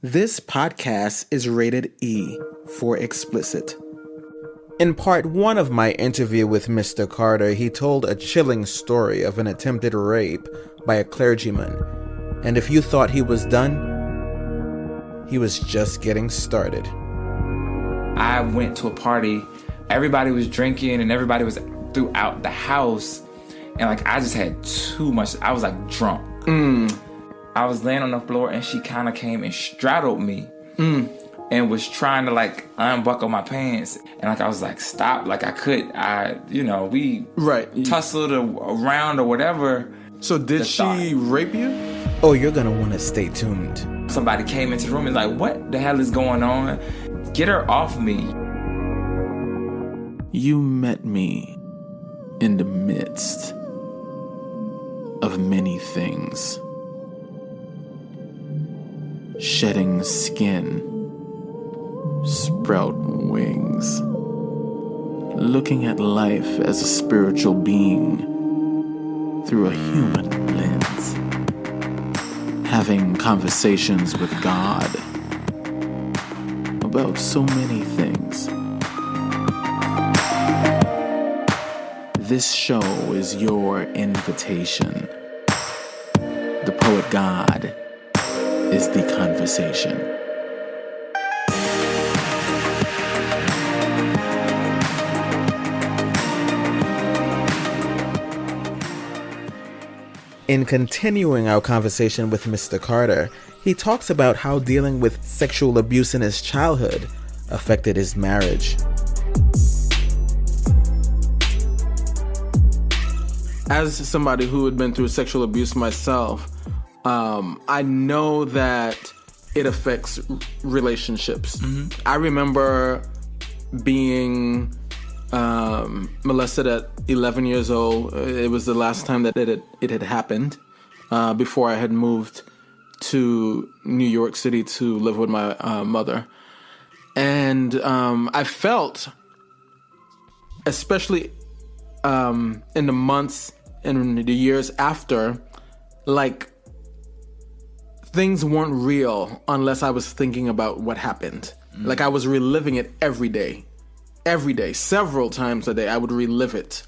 This podcast is rated E for explicit. In part 1 of my interview with Mr. Carter, he told a chilling story of an attempted rape by a clergyman. And if you thought he was done, he was just getting started. I went to a party, everybody was drinking and everybody was throughout the house. And I just had too much, I was drunk. I was laying on the floor and she kind of came and straddled me and was trying to unbuckle my pants. And I was stop. We tussled around or whatever. So did she rape you? Oh, you're gonna want to stay tuned. Somebody came into the room and what the hell is going on? Get her off me. You met me in the midst of many things. Shedding skin, sprout wings, looking at life as a spiritual being through a human lens, having conversations with God about so many things. This show is your invitation. The poet God is the conversation. In continuing our conversation with Mr. Carter, he talks about how dealing with sexual abuse in his childhood affected his marriage. As somebody who had been through sexual abuse myself, I know that it affects relationships. I remember being molested at 11 years old. It was the last time that it had happened before I had moved to New York City to live with my mother. And I felt, especially in the months and the years after, things weren't real unless I was thinking about what happened. I was reliving it every day, several times a day. I would relive it,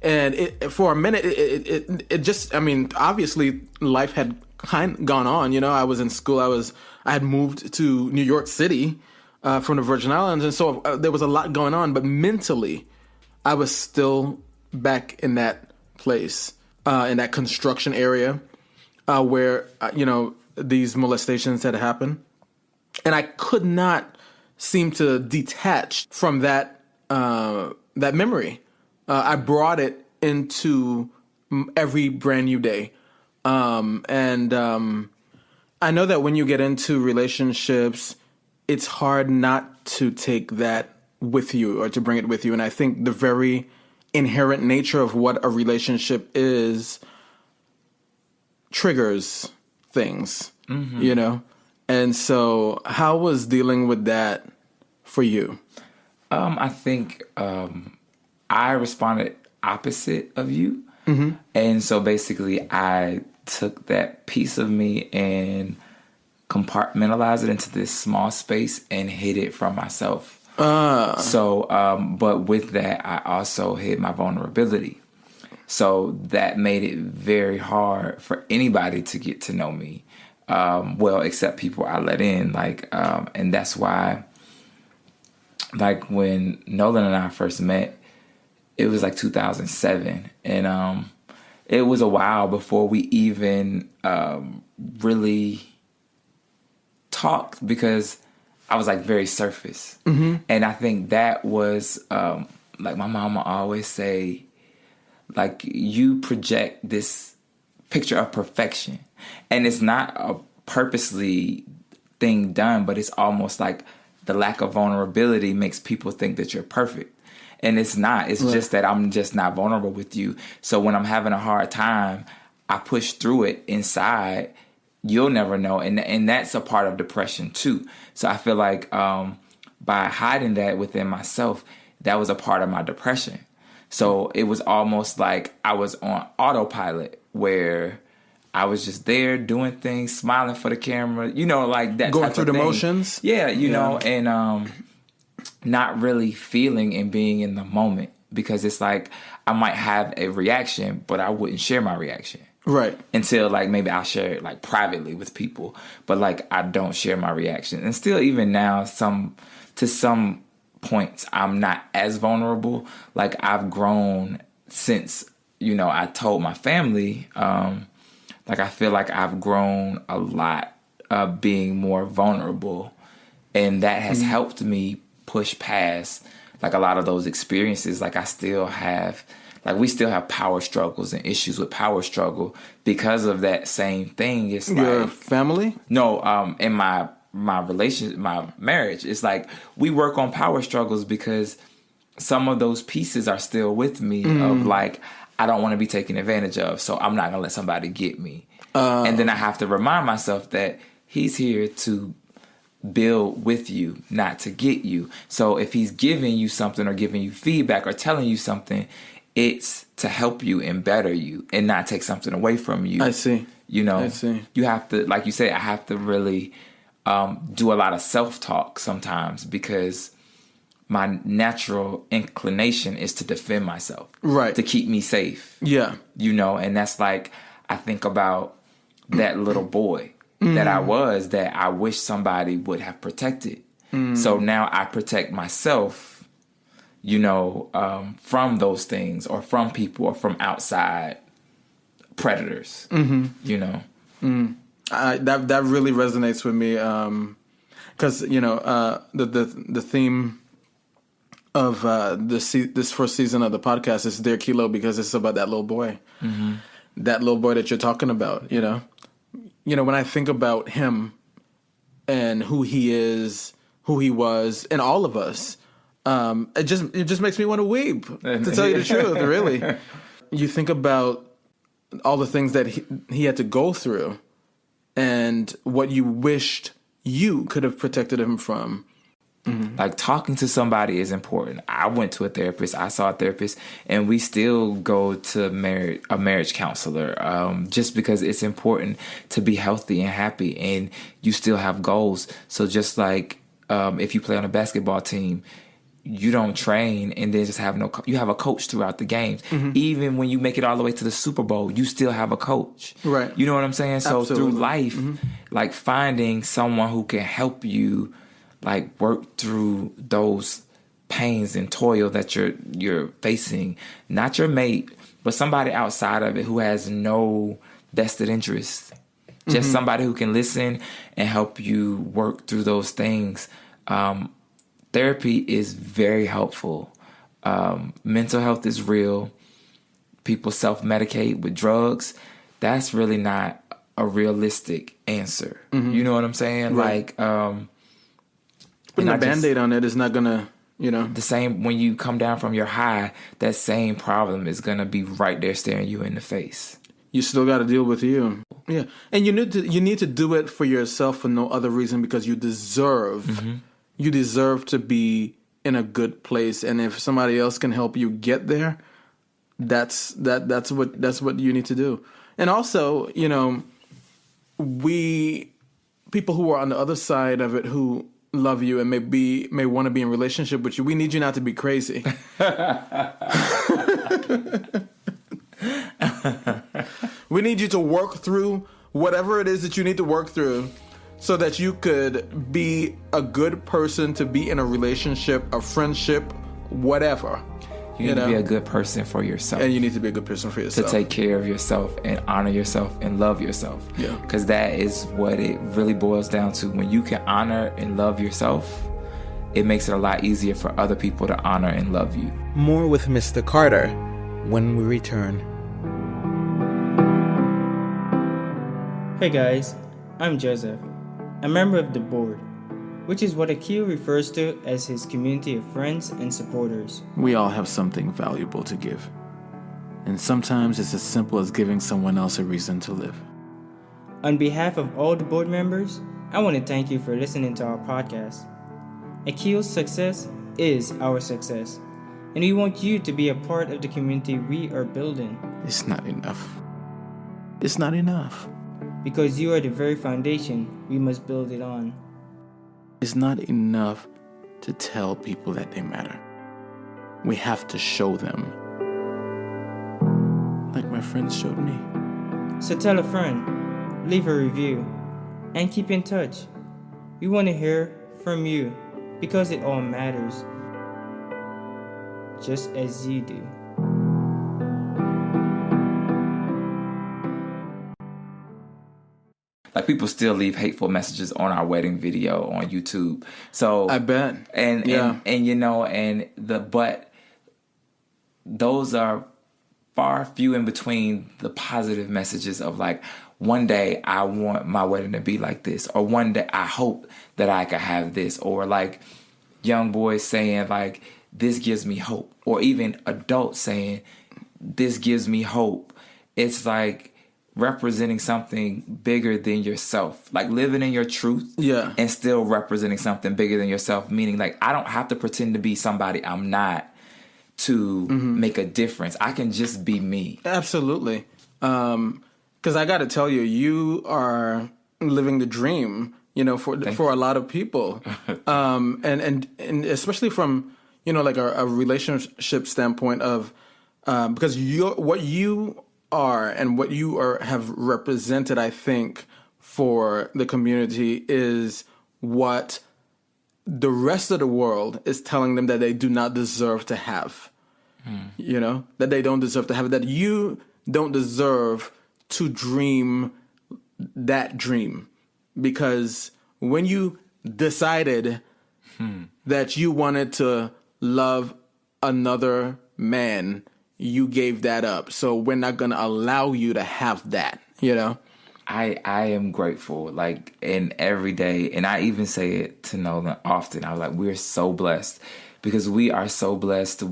And for a minute, it just, obviously life had gone on. I was in school. I had moved to New York City from the Virgin Islands, and so there was a lot going on. But mentally, I was still back in that place, in that construction area. Where, these molestations had happened. And I could not seem to detach from that memory. I brought it into every brand new day. And I know that when you get into relationships, it's hard not to take that with you or to bring it with you. And I think the very inherent nature of what a relationship is triggers things, And so how was dealing with that for you? I think I responded opposite of you. And so basically I took that piece of me and compartmentalized it into this small space and hid it from myself. But with that, I also hid my vulnerability. So that made it very hard for anybody to get to know me. Except people I let in. And that's why, when Nolan and I first met, it was 2007. And it was a while before we even really talked because I was very surface. And I think that was, my mama always say, you project this picture of perfection, and it's not a purposely thing done, but it's almost the lack of vulnerability makes people think that you're perfect, and it's not. It's just that I'm just not vulnerable with you. So when I'm having a hard time, I push through it inside. You'll never know, and that's a part of depression too. So I feel by hiding that within myself, that was a part of my depression. So it was almost like I was on autopilot where I was just there doing things, smiling for the camera, like that. Going type through of the thing. motions. Yeah, and not really feeling and being in the moment, because it's like I might have a reaction, but I wouldn't share my reaction. Right. Until like maybe I'll share it like privately with people, but like I don't share my reaction. And still, even now, to some points, I'm not as vulnerable. Like I've grown since, I told my family, like I feel like I've grown a lot of being more vulnerable, and that has helped me push past like a lot of those experiences. Like we still have power struggles and issues with power struggle because of that same thing. It's your like family? No, in my relationship, my marriage, it's like we work on power struggles because some of those pieces are still with me of like, I don't want to be taken advantage of, so I'm not gonna let somebody get me. And then I have to remind myself that he's here to build with you, not to get you. So if he's giving you something or giving you feedback or telling you something, it's to help you and better you and not take something away from you. I see. I see. You have to, like you say, I have to really do a lot of self-talk sometimes, because my natural inclination is to defend myself. Right. To keep me safe. Yeah. And that's like, I think about that little boy that I was, that I wish somebody would have protected. So now I protect myself, from those things, or from people, or from outside predators. That really resonates with me, because the theme of this first season of the podcast is Dear Kilo, because it's about that little boy, that little boy that you're talking about. When I think about him and who he is, who he was, and all of us. It just makes me want to weep, to tell you the truth, really. You think about all the things that he had to go through and what you wished you could have protected him from. Like talking to somebody is important. I went to a therapist. I saw a therapist, and we still go to a marriage counselor, just because it's important to be healthy and happy, and you still have goals. So just like if you play on a basketball team, you don't train and then just have you have a coach throughout the games. Even when you make it all the way to the Super Bowl, you still have a coach. Right. You know what I'm saying? So Absolutely. through life, like finding someone who can help you like work through those pains and toil that you're facing, not your mate, but somebody outside of it who has no vested interest. Just somebody who can listen and help you work through those things. Therapy is very helpful. Mental health is real. People self-medicate with drugs. That's really not a realistic answer. You know what I'm saying? Right. Like, putting a Band-Aid on it is not gonna, the same when you come down from your high, that same problem is gonna be right there staring you in the face. You still got to deal with you. Yeah, and you need to do it for yourself for no other reason, because you deserve to be in a good place, and if somebody else can help you get there, that's what you need to do. And also, people who are on the other side of it, who love you and may want to be in relationship with you, we need you not to be crazy. We need you to work through whatever it is that you need to work through, so that you could be a good person to be in a relationship, a friendship, whatever. You need to be a good person for yourself. And you need to be a good person for yourself. To take care of yourself and honor yourself and love yourself. Yeah. Because that is what it really boils down to. When you can honor and love yourself, it makes it a lot easier for other people to honor and love you. More with Mr. Carter when we return. Hey guys, I'm Joseph, a member of the board, which is what Akil refers to as his community of friends and supporters. We all have something valuable to give, and sometimes it's as simple as giving someone else a reason to live. On behalf of all the board members, I want to thank you for listening to our podcast. Akil's success is our success, and we want you to be a part of the community we are building. It's not enough. It's not enough. Because you are the very foundation we must build it on. It's not enough to tell people that they matter. We have to show them. Like my friends showed me. So tell a friend, leave a review, and keep in touch. We want to hear from you because it all matters, just as you do. Like, people still leave hateful messages on our wedding video on YouTube. So I bet. And you know, but those are far few in between the positive messages of like, one day I want my wedding to be like this, or one day I hope that I could have this, or like young boys saying like, this gives me hope, or even adults saying, this gives me hope. It's like representing something bigger than yourself, like living in your truth, and still representing something bigger than yourself, meaning like, I don't have to pretend to be somebody I'm not to make a difference. I can just be me. Absolutely. Because I got to tell you, you are living the dream, you know, for a lot of people, and especially from, you know, like a relationship standpoint of because what you are and what you have represented, I think, for the community is what the rest of the world is telling them that they do not deserve to have. You know, that they don't deserve to have, that you don't deserve to dream that dream. Because when you decided that you wanted to love another man, you gave that up. So we're not going to allow you to have that, you know? I am grateful, like, in every day. And I even say it to Nolan often. I was like, we're so blessed, because we are so blessed.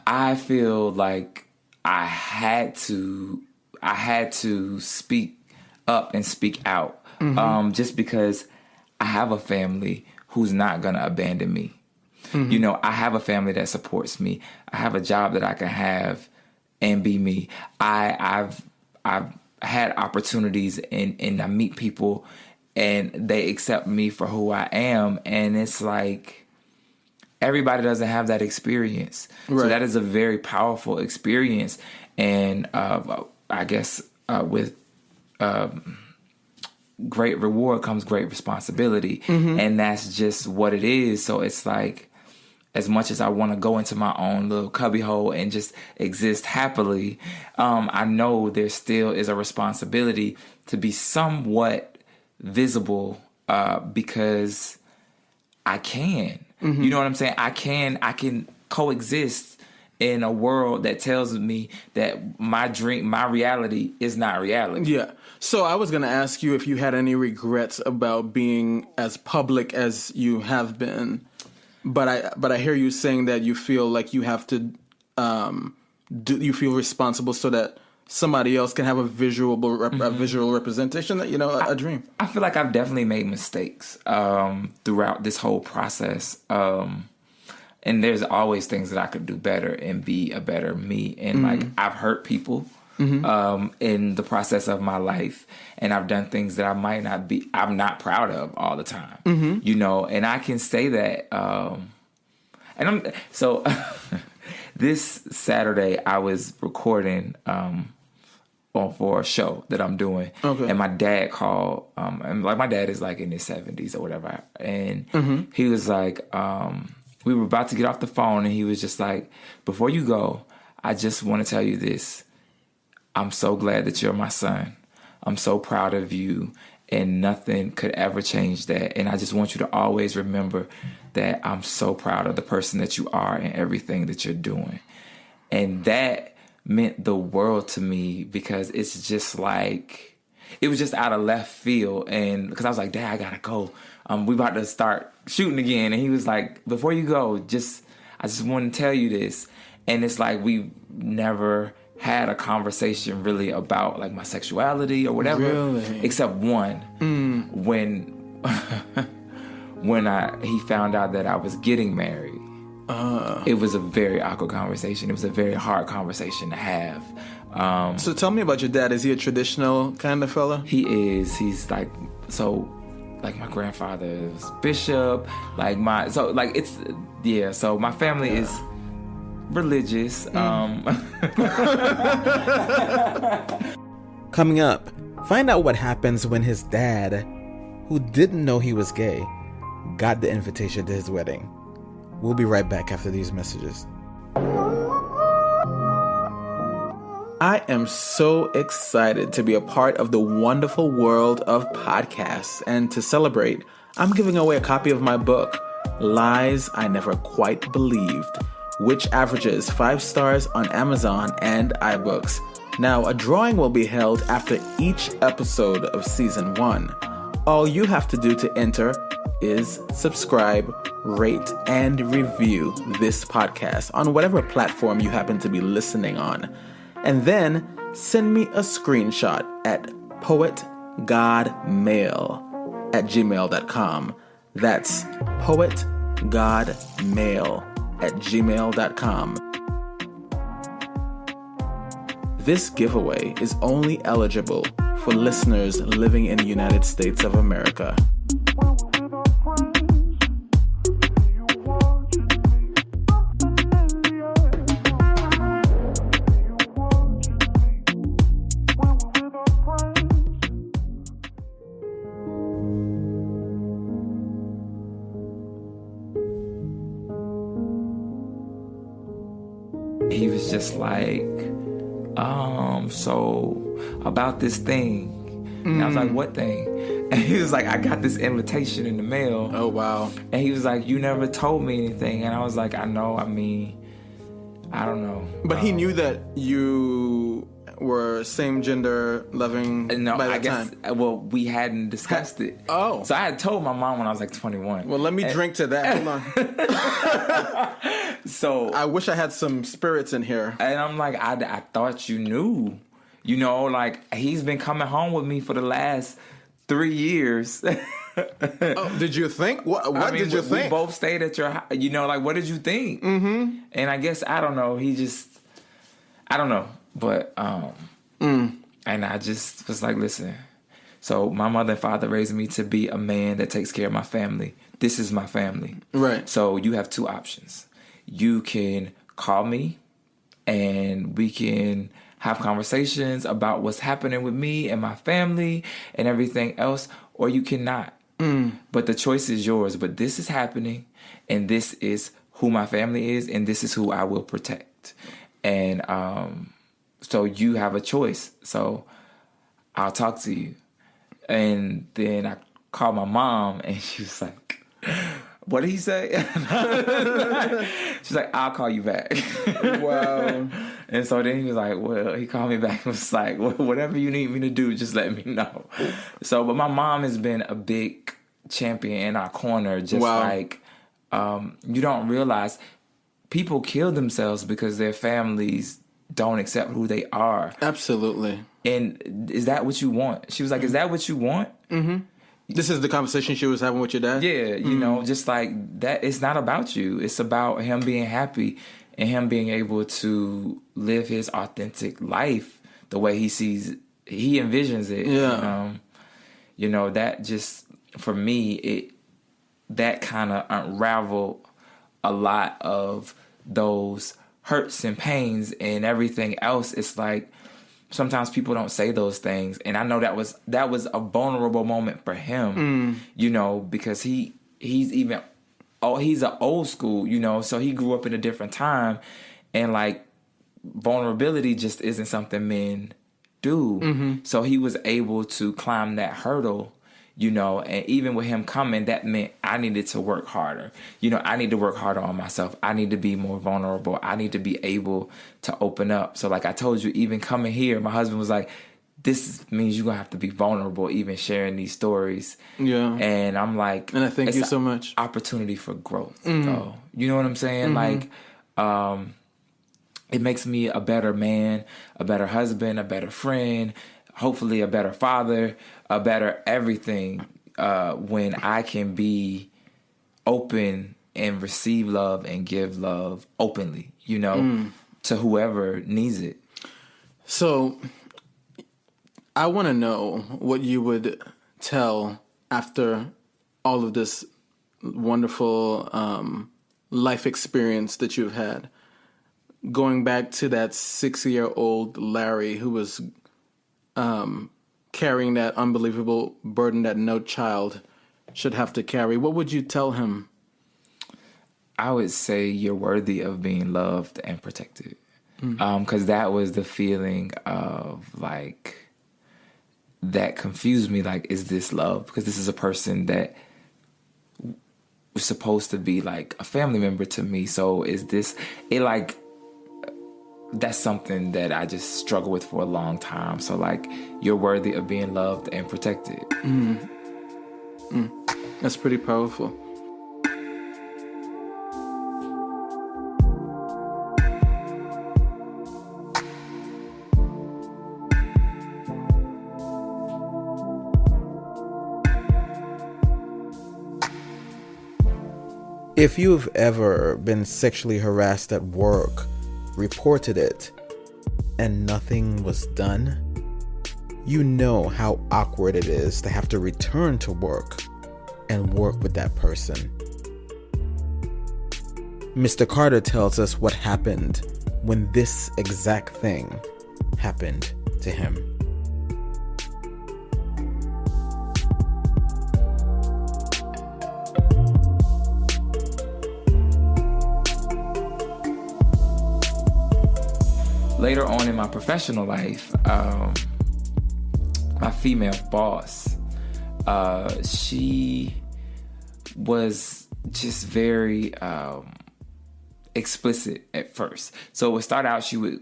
I feel like I had to speak up and speak out, just because I have a family who's not going to abandon me. You know, I have a family that supports me. I have a job that I can have and be me. I've had opportunities and I meet people and they accept me for who I am. And it's like, everybody doesn't have that experience. Right. So that is a very powerful experience. And I guess with great reward comes great responsibility. And that's just what it is. So it's like, as much as I want to go into my own little cubbyhole and just exist happily, I know there still is a responsibility to be somewhat visible, because I can. You know what I'm saying? I can coexist in a world that tells me that my reality is not reality. Yeah. So I was going to ask you if you had any regrets about being as public as you have been. But I hear you saying that you feel like you have to you feel responsible so that somebody else can have a visual representation, that, you know, a dream. I feel like I've definitely made mistakes throughout this whole process. And there's always things that I could do better and be a better me. And like, I've hurt people in the process of my life, and I've done things that I'm not proud of all the time, you know, and I can say that. This Saturday I was recording for a show that I'm doing, and my dad called, and like, my dad is like in his 70s or whatever, and he was like, we were about to get off the phone, and he was just like, before you go, I just want to tell you this. I'm so glad that you're my son. I'm so proud of you, and nothing could ever change that. And I just want you to always remember that I'm so proud of the person that you are and everything that you're doing. And that meant the world to me, because it's just like, it was just out of left field. And because I was like, Dad, I gotta go. We about to start shooting again. And he was like, before you go, I just want to tell you this. And it's like, we never had a conversation really about like my sexuality or whatever, except one, when he found out that I was getting married. It was a very awkward conversation. It was a very hard conversation to have, So tell me about your dad. Is he a traditional kind of fella? He is. He's like, so, like my grandfather is bishop. Like so my family is religious. Coming up, find out what happens when his dad, who didn't know he was gay, got the invitation to his wedding. We'll be right back after these messages. I am so excited to be a part of the wonderful world of podcasts. And to celebrate, I'm giving away a copy of my book, Lies I Never Quite Believed, which averages 5 stars on Amazon and iBooks. Now, a drawing will be held after each episode of Season 1. All you have to do to enter is subscribe, rate, and review this podcast on whatever platform you happen to be listening on. And then send me a screenshot at poetgodmail@gmail.com. That's poetgodmail@gmail.com. This giveaway is only eligible for listeners living in the United States of America. He was just like, so about this thing. And I was like, what thing? And he was like, I got this invitation in the mail. Oh, wow. And he was like, you never told me anything. And I was like, I know, I don't know. But he knew that you were same gender loving by the time. Well, we hadn't discussed it. Oh. So I had told my mom when I was like 21. Well, let me drink to that. Hold on. So I wish I had some spirits in here. And I'm like, I thought you knew. You know, like, he's been coming home with me for the last 3 years. Oh, did you think? What did you think? We both stayed at your house. You know, like, what did you think? Mm-hmm. And I guess, I don't know. I don't know. But, and I just was like, listen. So my mother and father raised me to be a man that takes care of my family. This is my family. Right. So you have 2 options. You can call me and we can have conversations about what's happening with me and my family and everything else, or you cannot. But the choice is yours. But this is happening, and this is who my family is, and this is who I will protect. And so you have a choice. So I'll talk to you. And then I called my mom, and she was like, what did he say? She's like, I'll call you back. Wow. And so then he was like, well, he called me back and was like, well, whatever you need me to do, just let me know. So, but my mom has been a big champion in our corner. Just like, you don't realize people kill themselves because their families don't accept who they are. Absolutely. And is that what you want? She was like, is that what you want? Mm-hmm. This is the conversation she was having with your dad? Yeah, you know, just like that. It's not about you. It's about him being happy and him being able to live his authentic life the way he envisions it. Yeah. You know, that just, for me, that kind of unraveled a lot of those hurts and pains and everything else. It's like, sometimes people don't say those things, and I know that was a vulnerable moment for him, you know, because he's an old school, you know, so he grew up in a different time, and like vulnerability just isn't something men do. Mm-hmm. So he was able to climb that hurdle, you know, and even with him coming, that meant I needed to work harder. You know, I need to work harder on myself. I need to be more vulnerable. I need to be able to open up. So like I told you, even coming here, my husband was like, this means you're going to have to be vulnerable, even sharing these stories. Yeah. And I'm like... And I thank you so much. Opportunity for growth, though. You know what I'm saying? Like, it makes me a better man, a better husband, a better friend, hopefully a better father, a better everything, when I can be open and receive love and give love openly, you know, to whoever needs it. So I want to know what you would tell after all of this wonderful life experience that you've had. Going back to that 6-year-old Larry who was carrying that unbelievable burden that no child should have to carry, what would you tell him? I would say you're worthy of being loved and protected. Because that was the feeling of like, that confused me. Like, is this love? Because this is a person that was supposed to be like a family member to me. So is this, it like, that's something that I just struggle with for a long time. So like, you're worthy of being loved and protected. That's pretty powerful. If you've ever been sexually harassed at work, reported it, and nothing was done, you know how awkward it is to have to return to work and work with that person. Mr. Carter tells us what happened when this exact thing happened to him. Later on in my professional life, my female boss, she was just very explicit at first. So it would start out, she would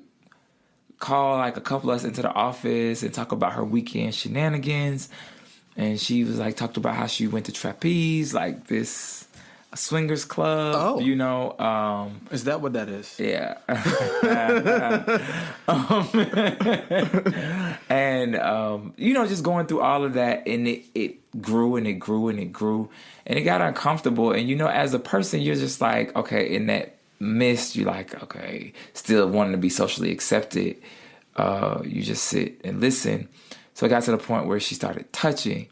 call like a couple of us into the office and talk about her weekend shenanigans. And she was like, talked about how she went to trapeze, like this a swingers club, you know. Is that what that is? Yeah. And, you know, just going through all of that, and it grew and it grew and it grew, and it got uncomfortable. And, you know, as a person, you're just like, okay, in that mist, you're like, okay, still wanting to be socially accepted. You just sit and listen. So it got to the point where she started touching.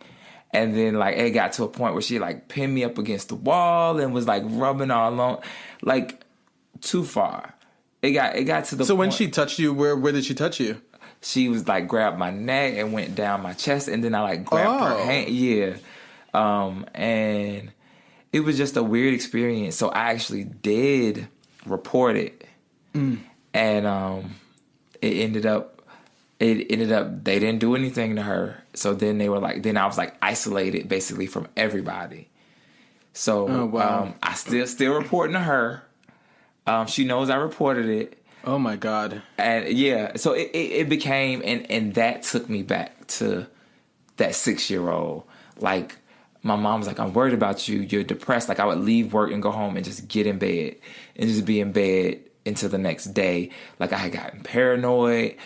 And then, like, it got to a point where she, like, pinned me up against the wall and was, like, rubbing all along. Like, too far. It got to the point. So when she touched you, where did she touch you? She was, like, grabbed my neck and went down my chest. And then I, like, grabbed her hand. Yeah. And it was just a weird experience. So I actually did report it. And it ended up, they didn't do anything to her. So then they were like, then I was like isolated basically from everybody. So I still reporting to her. She knows I reported it. Oh my God. And yeah, so it became, and that took me back to that 6-year-old. Like, my mom was like, I'm worried about you. You're depressed. Like, I would leave work and go home and just get in bed and just be in bed until the next day. Like, I had gotten paranoid.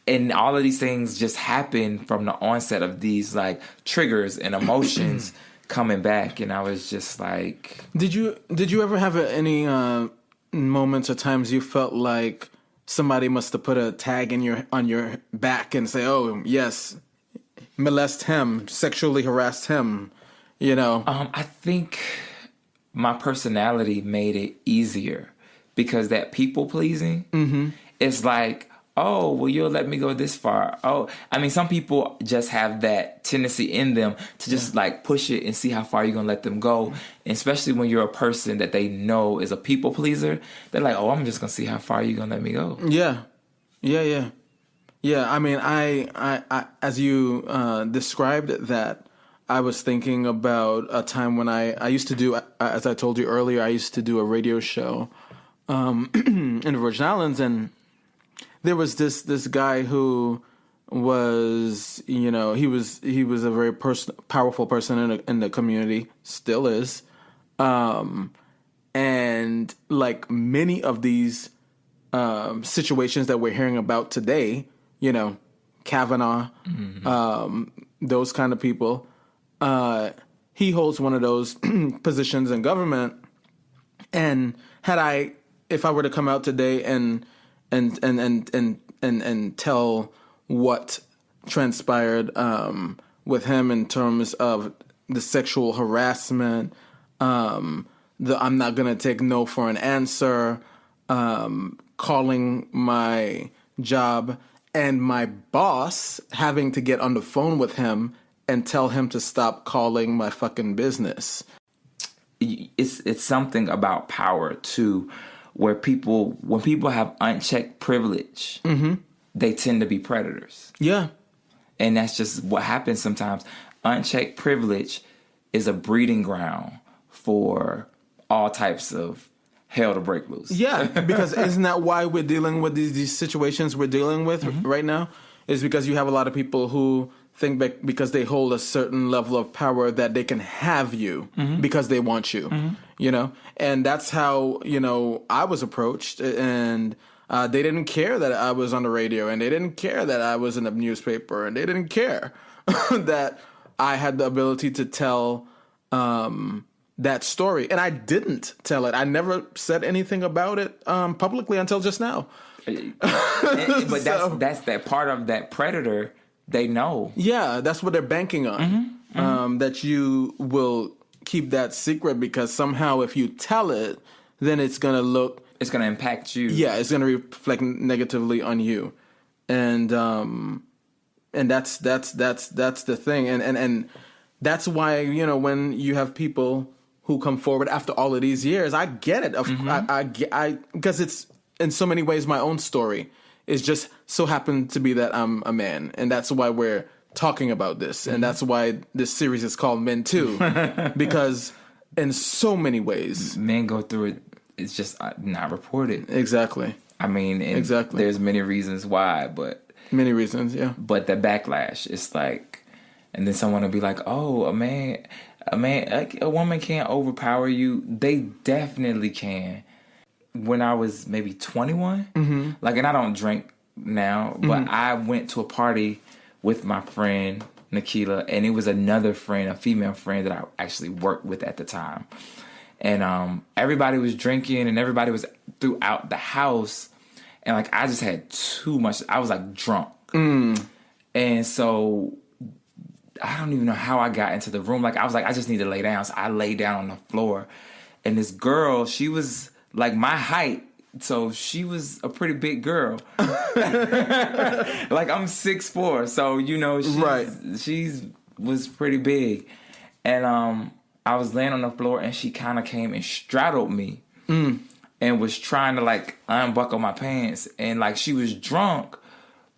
And all of these things just happened from the onset of these like triggers and emotions coming back, and I was just like, Did you ever have any moments or times you felt like somebody must have put a tag on your back and say, oh yes, molest him, sexually harassed him, you know? I think my personality made it easier because that people pleasing, it's like, oh, well, you'll let me go this far. Oh, I mean, some people just have that tendency in them to just like push it and see how far you're going to let them go. And especially when you're a person that they know is a people pleaser, they're like, oh, I'm just going to see how far you're going to let me go. Yeah. I mean, I as you described that, I was thinking about a time when I used to do, as I told you earlier, I used to do a radio show in the Virgin Islands, and there was this guy who was, you know, he was a very powerful person in the community, still is, and like many of these situations that we're hearing about today, you know, Kavanaugh, those kind of people, he holds one of those positions in government, and if I were to come out today and and tell what transpired with him in terms of the sexual harassment, the I'm not gonna take no for an answer, calling my job and my boss having to get on the phone with him and tell him to stop calling my fucking business. It's something about power too, where when people have unchecked privilege, they tend to be predators. Yeah. And that's just what happens sometimes. Unchecked privilege is a breeding ground for all types of hell to break loose. Yeah, because isn't that why we're dealing with these situations we're dealing with right now? Is because you have a lot of people who think that because they hold a certain level of power that they can have you because they want you, you know? And that's how, I was approached, and they didn't care that I was on the radio, and they didn't care that I was in the newspaper, and they didn't care that I had the ability to tell that story. And I didn't tell it. I never said anything about it publicly until just now. But that's that part of that predator. They know. Yeah, that's what they're banking on. That you will keep that secret because somehow if you tell it, then it's going to impact you. Yeah, it's going to reflect negatively on you. And that's the thing. And that's why, when you have people who come forward after all of these years, I get it. I because it's in so many ways my own story. It's just so happened to be that I'm a man, and that's why we're talking about this, and that's why this series is called Men Too, because in so many ways, men go through it. It's just not reported. Exactly. I mean, exactly. There's many reasons why, but many reasons, yeah. But the backlash, it's like, and then someone will be like, "Oh, a man, like a woman can't overpower you." They definitely can. When I was maybe 21, and I don't drink now, but I went to a party with my friend Nikila, and it was another friend, a female friend that I actually worked with at the time. And everybody was drinking, and everybody was throughout the house, and I just had too much. I was drunk, and so I don't even know how I got into the room. I was I just need to lay down. So I lay down on the floor, and this girl, she was my height, so she was a pretty big girl. I'm 6'4", so she was pretty big, and I was laying on the floor, and she kind of came and straddled me, and was trying to unbuckle my pants, and she was drunk,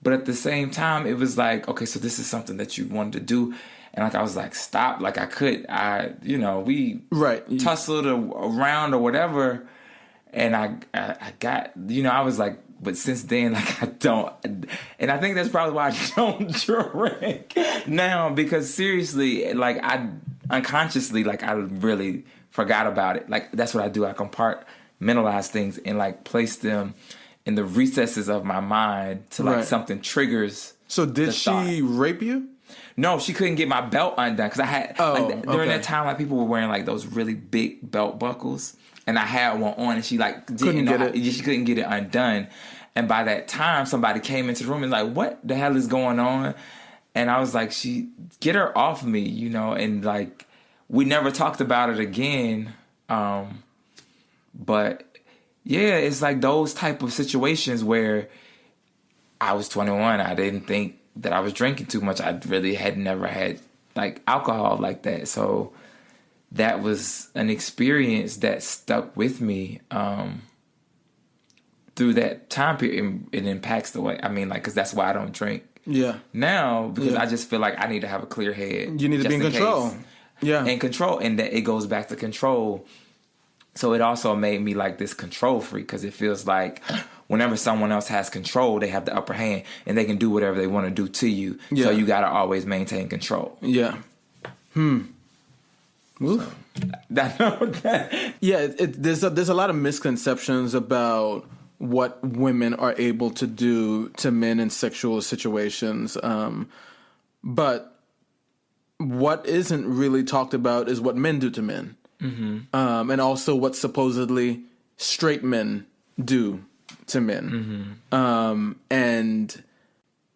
but at the same time it was okay, so this is something that you wanted to do. And I was stop, we tussled around or whatever. And I got, I was but since then, I don't. And I think that's probably why I don't drink now, because seriously, I unconsciously, I really forgot about it. That's what I do. I compartmentalize things and place them in the recesses of my mind to something triggers. So did she rape you? No, she couldn't get my belt undone because I had, during that time, people were wearing those really big belt buckles. And I had one on, and she couldn't get it. She couldn't get it undone. And by that time, somebody came into the room and what the hell is going on? And I was she get her off me, And we never talked about it again. But yeah, it's those type of situations where I was 21. I didn't think that I was drinking too much. I really had never had alcohol like that. So that was an experience that stuck with me through that time period. It impacts the way, because that's why I don't drink. Yeah. Now, because I just feel I need to have a clear head. You need to be in control. Yeah. And control, and that it goes back to control. So it also made me this control freak, because it feels whenever someone else has control, they have the upper hand, and they can do whatever they want to do to you. Yeah. So you got to always maintain control. Yeah. So, there's a lot of misconceptions about what women are able to do to men in sexual situations, but what isn't really talked about is what men do to men, and also what supposedly straight men do to men. And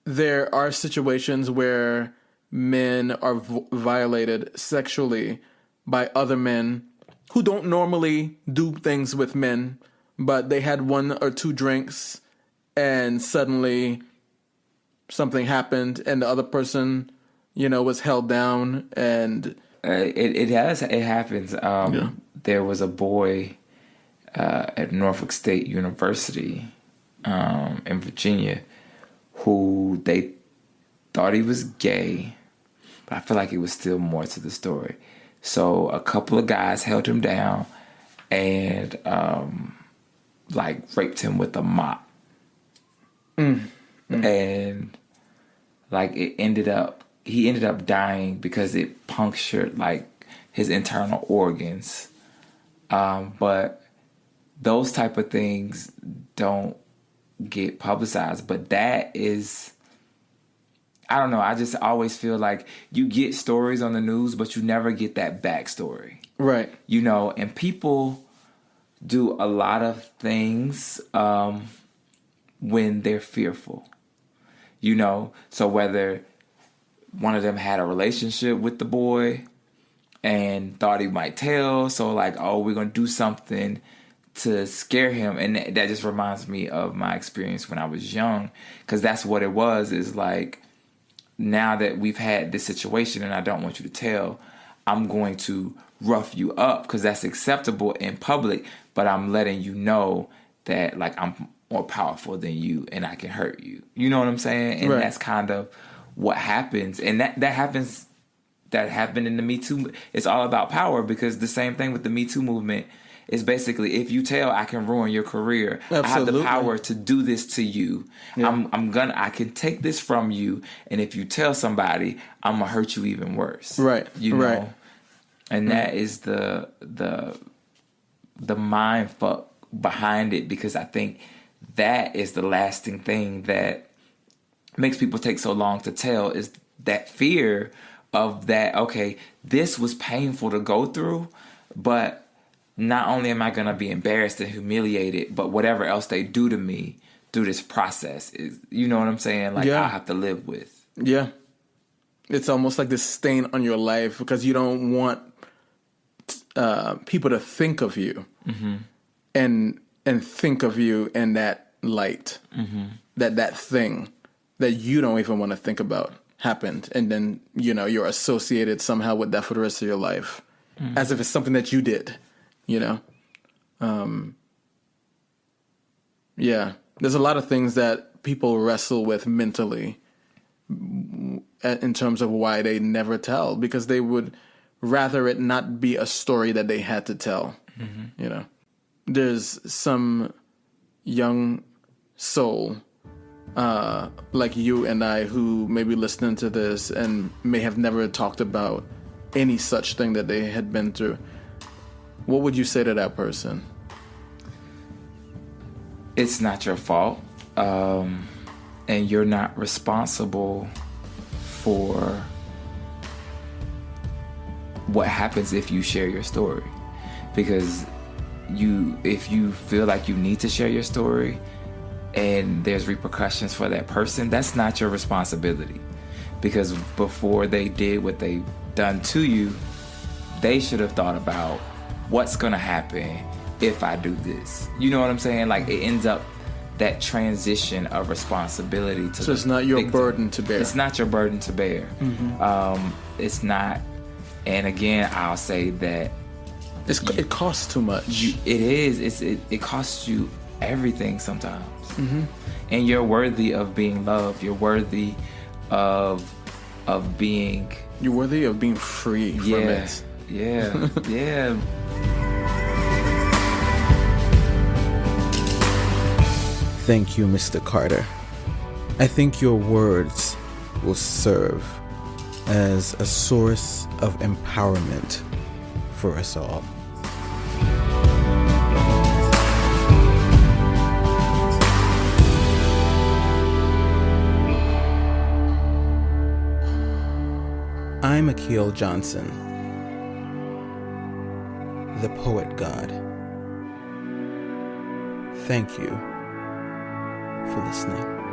there are situations where men are violated sexually by other men who don't normally do things with men, but they had one or two drinks and suddenly something happened and the other person, was held down. And it happens. There was a boy at Norfolk State University in Virginia who they thought he was gay, but I feel like it was still more to the story. So a couple of guys held him down and raped him with a mop. And he ended up dying because it punctured his internal organs. But those type of things don't get publicized. But that is, I don't know. I just always feel like you get stories on the news, but you never get that backstory. Right. And people do a lot of things when they're fearful. So whether one of them had a relationship with the boy and thought he might tell, so we're going to do something to scare him. And that just reminds me of my experience when I was young, because that's what it was, is now that we've had this situation and I don't want you to tell, I'm going to rough you up because that's acceptable in public, but I'm letting you know that I'm more powerful than you and I can hurt you. You know what I'm saying? And right. That's kind of what happens. And that happened in the Me Too. It's all about power, because the same thing with the Me Too movement is basically, if you tell, I can ruin your career. Absolutely. I have the power to do this to you. Yeah. I can take this from you, and if you tell somebody, I'm gonna hurt you even worse. Right. Right. And that is the mind fuck behind it, because I think that is the lasting thing that makes people take so long to tell, is that fear of that, okay, this was painful to go through, but not only am I going to be embarrassed and humiliated, but whatever else they do to me through this process is, you know what I'm saying? I have to live with. Yeah. It's almost like this stain on your life, because you don't want people to think of you and think of you in that light, that thing that you don't even want to think about happened, and then you're associated somehow with that for the rest of your life, as if it's something that you did. There's a lot of things that people wrestle with mentally in terms of why they never tell, because they would rather it not be a story that they had to tell. There's some young soul like you and I who may be listening to this and may have never talked about any such thing that they had been through. What would you say to that person? It's not your fault, and you're not responsible for what happens if you share your story. Because if you feel like you need to share your story and there's repercussions for that person, that's not your responsibility. Because before they did what they've done to you, they should have thought about what's going to happen if I do this. You know what I'm saying? It ends up that transition of responsibility to. So it's not your burden to bear. It's not your burden to bear. It's not. And again, I'll say that it costs too much. It is. It costs you everything sometimes. And you're worthy of being loved. You're worthy of being. You're worthy of being free from it. Yeah. Yeah. Thank you, Mr. Carter. I think your words will serve as a source of empowerment for us all. I'm Akil Johnson, the Poet God. Thank you for listening.